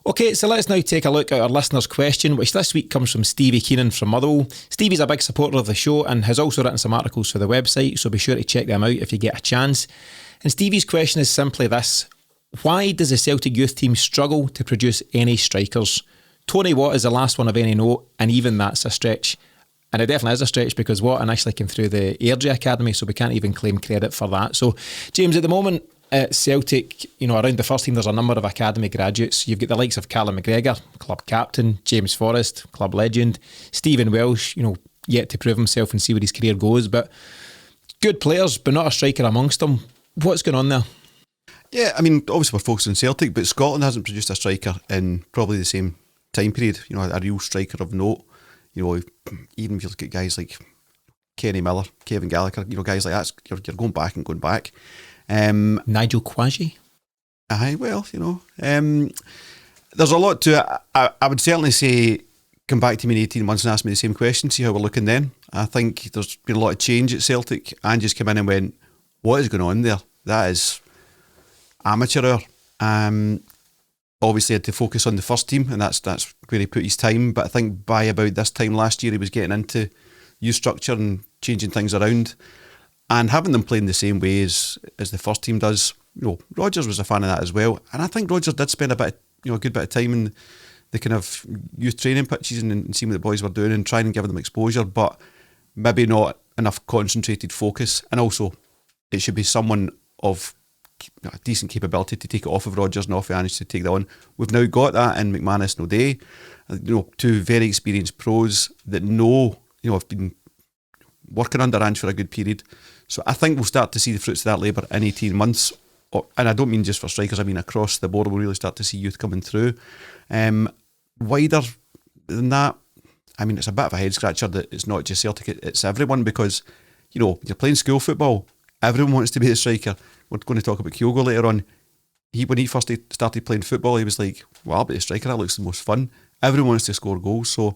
Okay, so let's now take a look at our listener's question, which this week comes from Stevie Keenan from Motherwell. Stevie's a big supporter of the show and has also written some articles for the website, so be sure to check them out if you get a chance. And Stevie's question is simply this: why does the Celtic youth team struggle to produce any strikers? Tony Watt is the last one of any note, and even that's a stretch. And it definitely is a stretch because Watt initially came through the Airdrie Academy, so we can't even claim credit for that. So, James, at the moment at Celtic, around the first team, there's a number of academy graduates. You've got the likes of Callum McGregor, club captain, James Forrest, club legend, Stephen Welsh, yet to prove himself and see where his career goes. But good players, but not a striker amongst them. What's going on there? Yeah, I mean, obviously we're focused on Celtic, but Scotland hasn't produced a striker in probably the same time period. A real striker of note. Even if you look at guys like Kenny Miller, Kevin Gallagher, guys like that, you're going back and going back. Nigel Quashie. Aye, well, there's a lot to it. I would certainly say come back to me in 18 months and ask me the same question, see how we're looking then. I think there's been a lot of change at Celtic. And just came in and went, what is going on there? That is amateur hour. Obviously had to focus on the first team, and that's where he put his time. But I think by about this time last year, he was getting into youth structure and changing things around and having them playing the same way as the first team does. Rodgers was a fan of that as well, and I think Rodgers did spend a good bit of time in the kind of youth training pitches and seeing what the boys were doing and trying and giving them exposure, but maybe not enough concentrated focus. And also, it should be someone of a decent capability to take it off of Rodgers and off Anish to take that on. We've now got that in McManus and O'Day, two very experienced pros that have been working under Ange for a good period. So I think we'll start to see the fruits of that labour in 18 months. And I don't mean just for strikers, I mean across the board we'll really start to see youth coming through. Wider than that, I mean, it's a bit of a head scratcher that it's not just Celtic, it's everyone, because you're playing school football, everyone wants to be a striker. We're going to talk about Kyogo later on. When he first started playing football, he was like, well, I'll be a striker, that looks the most fun. Everyone wants to score goals, so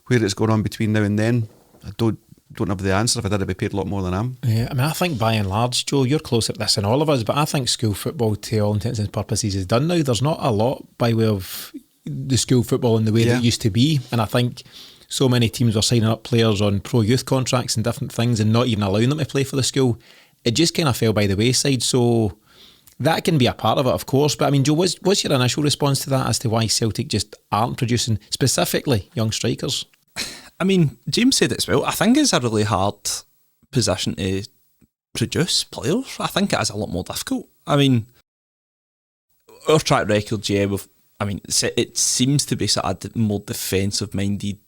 where it's going on between now and then, I don't have the answer. If I did, I'd be paid a lot more than I am. Yeah, I mean, I think by and large, Joe, you're closer to this than all of us, but I think school football, to all intents and purposes, is done now. There's not a lot by way of the school football in the way that it used to be, and I think so many teams were signing up players on pro youth contracts and different things and not even allowing them to play for the school. It just kind of fell by the wayside, so that can be a part of it, of course. But I mean, Joe, what's your initial response to that as to why Celtic just aren't producing specifically young strikers? I mean, James said it as well. I think it's a really hard position to produce players. I think it is a lot more difficult. I mean, our track record, it seems to be sort of more defensive-minded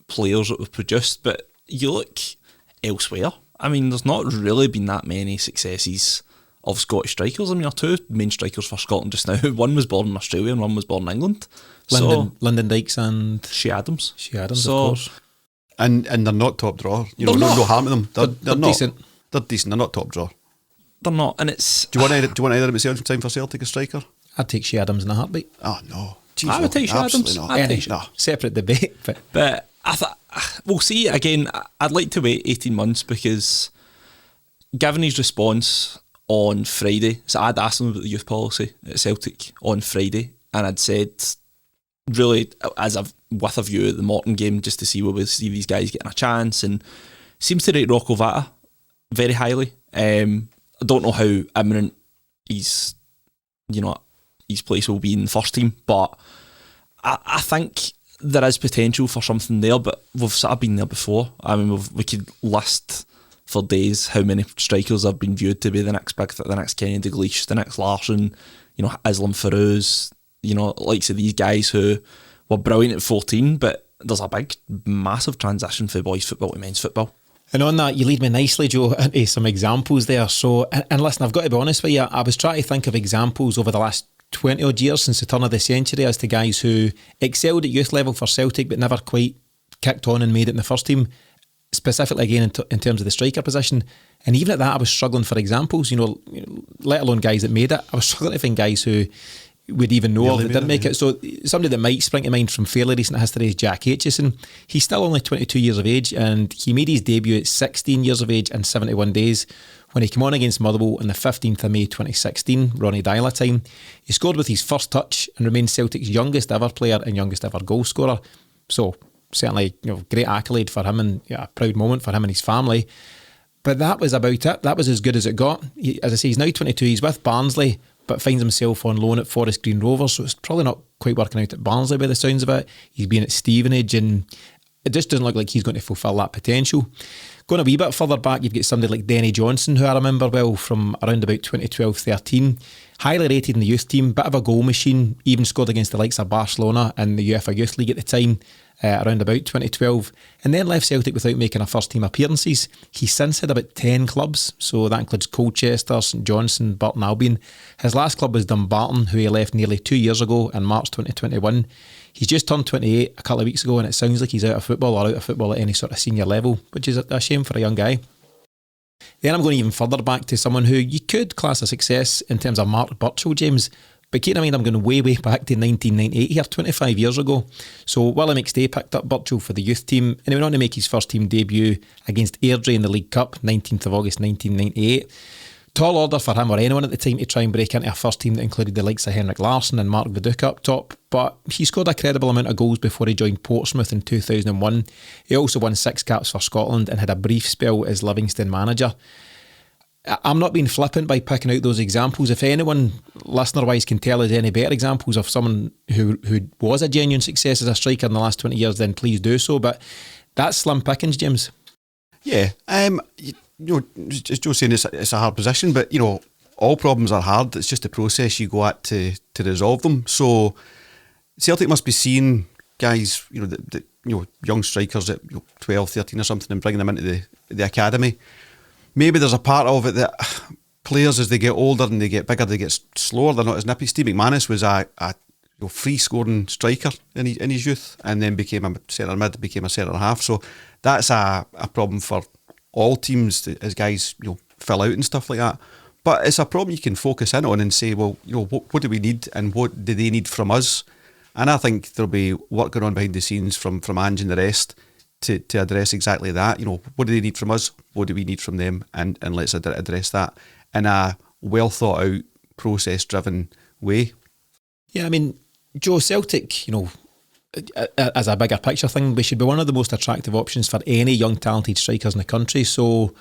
players that we've produced, but you look elsewhere. I mean, there's not really been that many successes of Scottish strikers. I mean, our two main strikers for Scotland just now, one was born in Australia and one was born in England. Lyndon Dykes and Shea Adams. Of course. And they're not top drawer. No harm to them. They're not decent. They're decent. They're not top drawer. They're not, and it's. Do you want either of them at time for Celtic a striker? I'd take Shea Adams in a heartbeat. Oh no, Jeez, I would take Shea Adams. No. Separate debate, but I thought we'll see again. I'd like to wait 18 months because given his response on Friday, so I'd asked him about the youth policy at Celtic on Friday, and I'd said, really, with a view at the Morton game, just to see where we see these guys getting a chance, and seems to rate Rocco Vata very highly. I don't know how imminent his place will be in the first team, but I think there is potential for something there, but we've sort of been there before. I mean, we could list for days how many strikers have been viewed to be the next Kenny Dalglish, the next Larsson, Islam Feruz, likes of these guys who were brilliant at 14, but there's a big, massive transition for boys football to men's football. And on that, you lead me nicely, Joe, into some examples there. So, and listen, I've got to be honest with you, I was trying to think of examples over the last 20 odd years since the turn of the century as to guys who excelled at youth level for Celtic but never quite kicked on and made it in the first team, specifically again in terms of the striker position. And even at that, I was struggling for examples, let alone guys that made it. I was struggling to find guys who would even know of that didn't make it. So somebody that might spring to mind from fairly recent history is Jack Aitchison. He's still only 22 years of age, and he made his debut at 16 years of age and 71 days When he came on against Motherwell on the 15th of May 2016, Ronnie Dyla time, he scored with his first touch and remained Celtic's youngest ever player and youngest ever goal scorer. So certainly, great accolade for him and a proud moment for him and his family. But that was about it. That was as good as it got. As I say, he's now 22. He's with Barnsley, but finds himself on loan at Forest Green Rovers, so it's probably not quite working out at Barnsley by the sounds of it. He's been at Stevenage, and it just doesn't look like he's going to fulfil that potential. Going a wee bit further back, you've got somebody like Denny Johnson, who I remember well from around about 2012-13. Highly rated in the youth team, bit of a goal machine, even scored against the likes of Barcelona in the UEFA Youth League at the time, around about 2012, and then left Celtic without making a first team appearances. He's since had about 10 clubs, so that includes Colchester, St Johnstone, Burton Albion. His last club was Dumbarton, who he left nearly 2 years ago in March 2021. He's just turned 28 a couple of weeks ago, and it sounds like he's out of football or out of football at any sort of senior level, which is a shame for a young guy. Then I'm going even further back to someone who you could class a success in terms of Mark Burchill, James. But keep in mind, I'm going way back to 1998 here, 25 years ago. So Willie McStay picked up Burchill for the youth team, and he went on to make his first team debut against Airdrie in the League Cup, 19th of August 1998. Tall order for him or anyone at the time to try and break into a first team that included the likes of Henrik Larsson and Mark Viduka up top, but he scored a credible amount of goals before he joined Portsmouth in 2001. He also won 6 caps for Scotland and had a brief spell as Livingston manager. I'm not being flippant by picking out those examples. If anyone, listener-wise, can tell us any better examples of someone who was a genuine success as a striker in the last 20 years, then please do so. But that's slim pickings, James. Yeah, as Joe's saying, it's a hard position, but all problems are hard. It's just the process you go at to resolve them. So Celtic must be seeing guys, young strikers at 12, 13 or something, and bringing them into the academy. Maybe there's a part of it that players, as they get older and they get bigger, they get slower. They're not as nippy. Steve McManus was a free scoring striker in his youth, and then became a centre mid, became a centre half. So that's a problem for all teams as guys fill out and stuff like that. But it's a problem you can focus in on and say, well, what do we need and what do they need from us? And I think there'll be work going on behind the scenes from Ange and the rest to address exactly that. What do they need from us? What do we need from them? And let's address that in a well thought out, process driven way. Yeah, I mean, Joe, Celtic, as a bigger picture thing, we should be one of the most attractive options for any young talented strikers in the country. So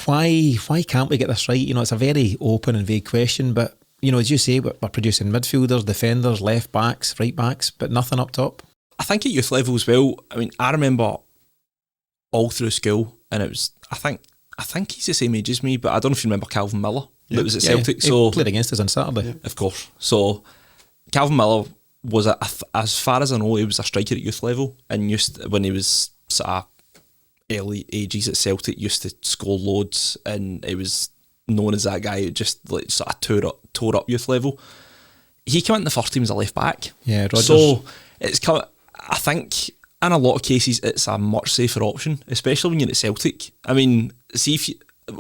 why can't we get this right? It's a very open and vague question, but as you say, we're producing midfielders, defenders, left backs, right backs, but nothing up top. I think at youth level as well. I mean, I remember all through school, and it was, I think he's the same age as me, but I don't know if you remember Calvin Miller. That was at Celtic. He played against us on Saturday. Yeah. Of course. So Calvin Miller was, as far as I know, he was a striker at youth level, and when he was sort of early ages at Celtic, used to score loads, and he was known as that guy who just like sort of tore up youth level. He came in the first team as a left back. Yeah, Rodgers. So it's come. I think in a lot of cases it's a much safer option, especially when you're at Celtic. I mean, see if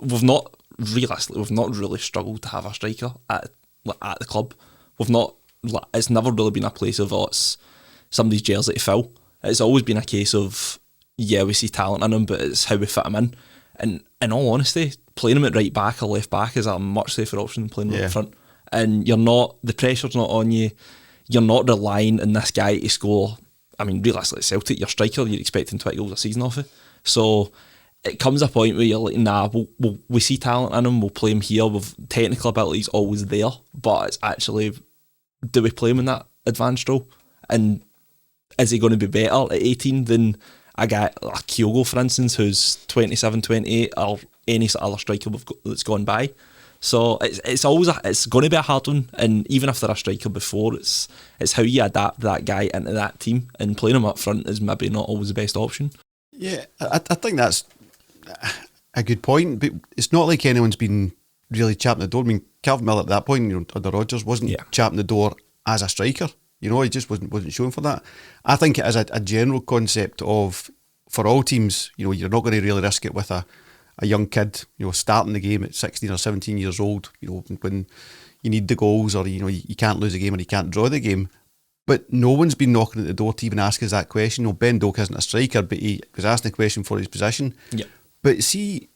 we've not really struggled to have a striker at the club. It's never really been a place of it's somebody's jersey to fill. It's always been a case of we see talent in him, but it's how we fit him in. And in all honesty, playing him at right back or left back is a much safer option than playing him up front. And the pressure's not on you. You're not relying on this guy to score. I mean, realistically, at Celtic, your striker, you're expecting 20 goals a season off it. So it comes a point where you're like, nah, we see talent in him, we'll play him here. Technical ability's always there, but it's actually, do we play him in that advanced role? And is he going to be better at 18 than a guy like Kyogo, for instance, who's 27, 28, or any sort of other striker that's gone by? So it's always it's going to be a hard one, and even if they're a striker before, it's how you adapt that guy into that team, and playing him up front is maybe not always the best option. Yeah, I think that's a good point, but it's not like anyone's been really chapping the door. I mean, Calvin Miller at that point, under Rodgers, wasn't chapping the door as a striker. He just wasn't shown for that. I think it is a general concept of, for all teams, you're not going to really risk it with a young kid, starting the game at 16 or 17 years old, when you need the goals, or you can't lose a game or you can't draw the game. But no one's been knocking at the door to even ask us that question. Ben Doak isn't a striker, but he was asking the question for his position. Yeah. But see,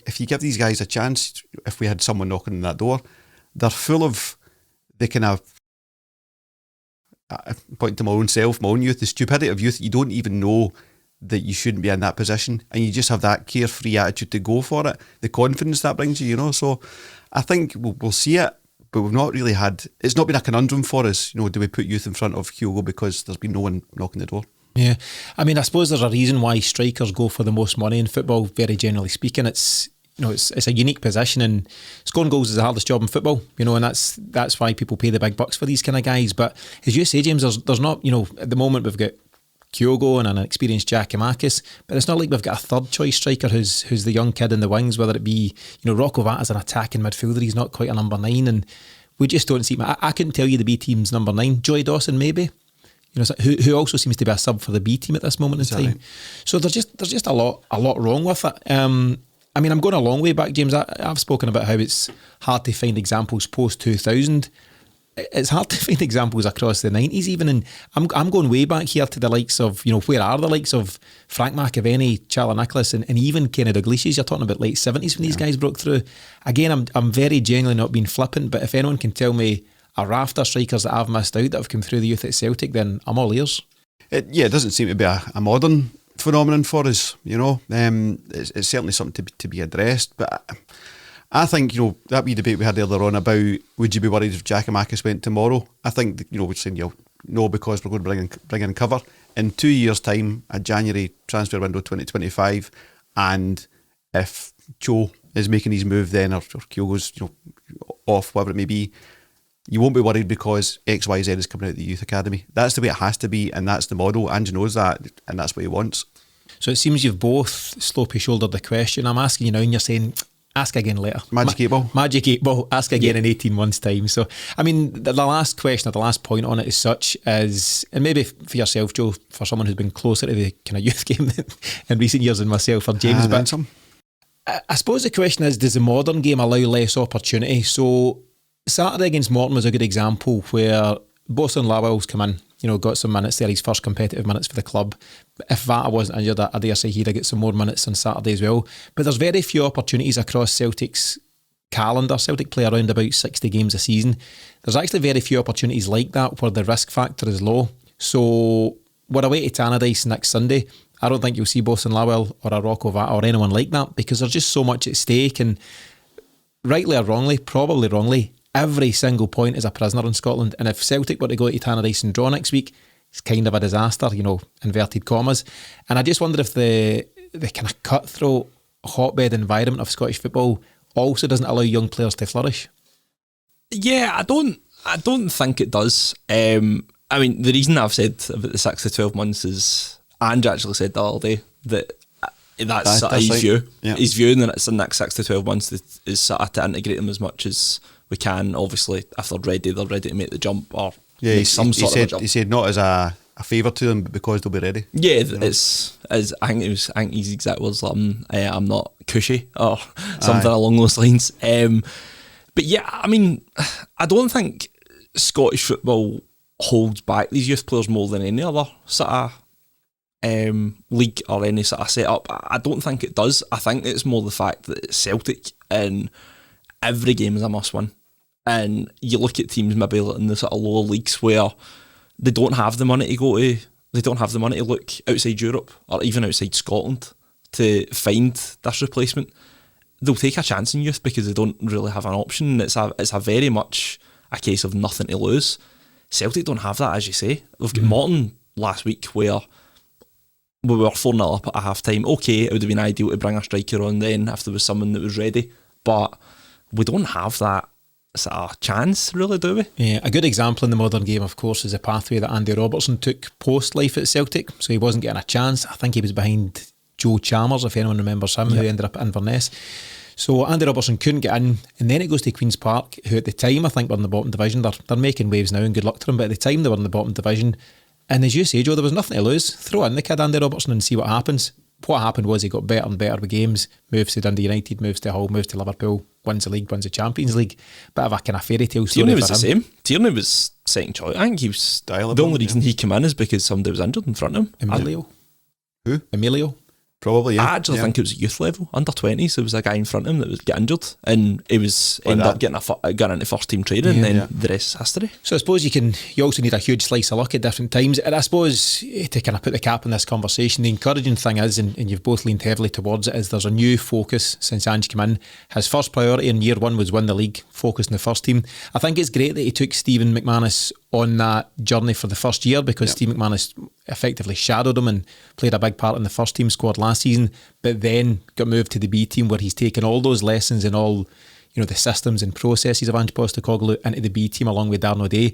if you give these guys a chance, if we had someone knocking on that door, they're full of the kind of, pointing to my own youth, the stupidity of youth. You don't even know that you shouldn't be in that position, and you just have that carefree attitude to go for it, the confidence that brings you, so I think we'll see it, but we've not really had, it's not been a conundrum for us, do we put youth in front of Kyogo because there's been no one knocking the door? Yeah, I mean, I suppose there's a reason why strikers go for the most money in football, very generally speaking. It's it's a unique position, and scoring goals is the hardest job in football, and that's why people pay the big bucks for these kind of guys. But as you say, James, there's not, at the moment we've got Kyogo and an experienced Giakoumakis, but it's not like we've got a third choice striker who's the young kid in the wings, whether it be, Rocco Vata's an attacking midfielder, he's not quite a number 9, and we just don't see him. I couldn't tell you the B team's number 9. Joey Dawson maybe, who also seems to be a sub for the B team at this moment in time. Right? So there's just a lot wrong with it. I mean, I'm going a long way back, James. I've spoken about how it's hard to find examples post 2000. It's hard to find examples across the 90s even, and I'm going way back here to the likes of, where are the likes of Frank McAvenny, Charlie Nicholas, and even Kenny Dalglish. You're talking about late 70s when these guys broke through. Again, I'm very genuinely not being flippant, but if anyone can tell me a raft of strikers that I've missed out that have come through the youth at Celtic, then I'm all ears. It doesn't seem to be a modern phenomenon for us, it's certainly something to be addressed, but I think, that wee debate we had earlier on about would you be worried if Giakoumakis went tomorrow? I think, we're saying, no, because we're going to bring in cover. In 2 years' time, a January transfer window 2025, and if Joe is making his move then, or Kyogo's off, whatever it may be, you won't be worried because X, Y, Z is coming out of the youth academy. That's the way it has to be, and that's the model. Ange knows that, and that's what he wants. So it seems you've both slopey shouldered the question. I'm asking you now, and you're saying, ask again later. Magic 8 ball. Magic 8 ball. Ask again in 18 months' time. So, I mean, the last question or the last point on it is such as, and maybe for yourself, Joe, for someone who's been closer to the kind of youth game in recent years than myself, or James, but I suppose the question is, does the modern game allow less opportunity? So Saturday against Morton was a good example where Bosun Lawel's come in, got some minutes there, his first competitive minutes for the club. If Vata wasn't injured, I dare say he'd have got some more minutes on Saturday as well. But there's very few opportunities across Celtic's calendar. Celtic play around about 60 games a season. There's actually very few opportunities like that where the risk factor is low. So we're away to Tannadice next Sunday. I don't think you'll see Bosun Lawel or a Rocco Vata or anyone like that, because there's just so much at stake, and rightly or wrongly, probably wrongly, every single point is a prisoner in Scotland. And if Celtic were to go to Tannadice and draw next week, it's kind of a disaster, inverted commas. And I just wonder if the kind of cutthroat hotbed environment of Scottish football also doesn't allow young players to flourish. Yeah, I don't think it does. I mean, the reason I've said about the 6 to 12 months is, Ange actually said the other day that that's sort of his view. Yeah. His view, and then it's the next 6 to 12 months is sort of to integrate them as much as we can. Obviously, if they're ready to make the jump, or make some sort of a jump. He said not as a favour to them, but because they'll be ready. Yeah, it's as I think his exact words, like, I'm not cushy or something along those lines. But yeah, I mean, I don't think Scottish football holds back these youth players more than any other sort of league or any sort of setup. I don't think it does. I think it's more the fact that it's Celtic and every game is a must win. And you look at teams maybe in the sort of lower leagues where they don't have the money to go to, they don't have the money to look outside Europe or even outside Scotland to find this replacement. They'll take a chance in youth because they don't really have an option. It's a very much a case of nothing to lose. Celtic don't have that, as you say. We've got Morton last week where we were 4-0 up at a half time. Okay, it would have been ideal to bring a striker on then if there was someone that was ready, but we don't have that sort of chance, really, do we? Yeah, a good example in the modern game, of course, is the pathway that Andy Robertson took post-life at Celtic. So he wasn't getting a chance. I think he was behind Joe Chalmers, if anyone remembers him, who ended up at Inverness. So Andy Robertson couldn't get in, and then it goes to Queen's Park, who at the time I think were in the bottom division. They're making waves now, and good luck to them, but at the time they were in the bottom division. And as you say, Joe, there was nothing to lose. Throw in the kid Andy Robertson and see what happens. What happened was he got better and better with games, moves to Dundee United, moves to Hull, moves to Liverpool, wins the league, wins the Champions League. Bit of a kind of fairy tale story. Tierney was the same. Tierney was second choice. I think he was the only reason he came in is because somebody was injured in front of him. Emilio. Who? Emilio. Probably, yeah. I actually think it was youth level, under 20s. There was a guy in front of him that was get injured, and he was ended up getting into first team training, and then the rest is history. So I suppose you also need a huge slice of luck at different times. And I suppose to kind of put the cap on this conversation, the encouraging thing is, and you've both leaned heavily towards it, is there's a new focus since Ange came in. His first priority in year one was win the league, focus on the first team. I think it's great that he took Stephen McManus on that journey for the first year, because Steve McManus effectively shadowed him and played a big part in the first team squad last season, but then got moved to the B team, where he's taken all those lessons and all, you know, the systems and processes of Ange Postecoglou into the B team along with Darren O'Day.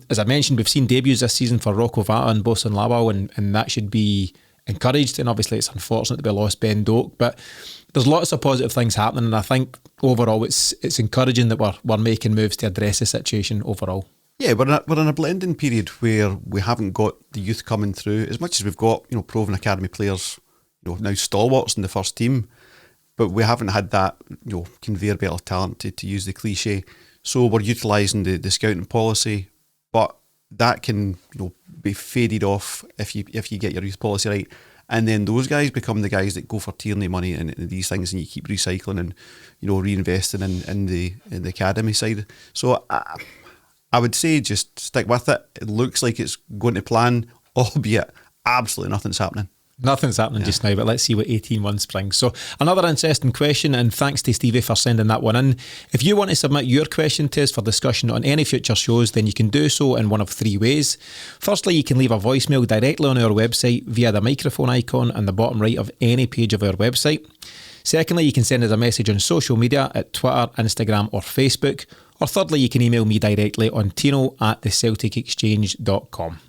As I mentioned, we've seen debuts this season for Rocco Vata and Bosun Lawal, and that should be encouraged. And obviously it's unfortunate that we lost Ben Doak, but there's lots of positive things happening, and I think overall it's encouraging that we're making moves to address the situation overall. Yeah, we're in a blending period where we haven't got the youth coming through as much as we've got, you know, proven academy players, you know, now stalwarts in the first team, but we haven't had that, you know, conveyor belt of talent, to use the cliche. So we're utilising the scouting policy, but that can, you know, be faded off if you get your youth policy right, and then those guys become the guys that go for Tierney money and these things, and you keep recycling and, you know, reinvesting in the academy side. So I would say just stick with it. It looks like it's going to plan, albeit absolutely nothing's happening. Nothing's happening just now, but let's see what 18 months brings. So another interesting question, and thanks to Stevie for sending that one in. If you want to submit your question to us for discussion on any future shows, then you can do so in one of three ways. Firstly, you can leave a voicemail directly on our website via the microphone icon on the bottom right of any page of our website. Secondly, you can send us a message on social media at Twitter, Instagram or Facebook. Or thirdly, you can email me directly on tino@thecelticexchange.com.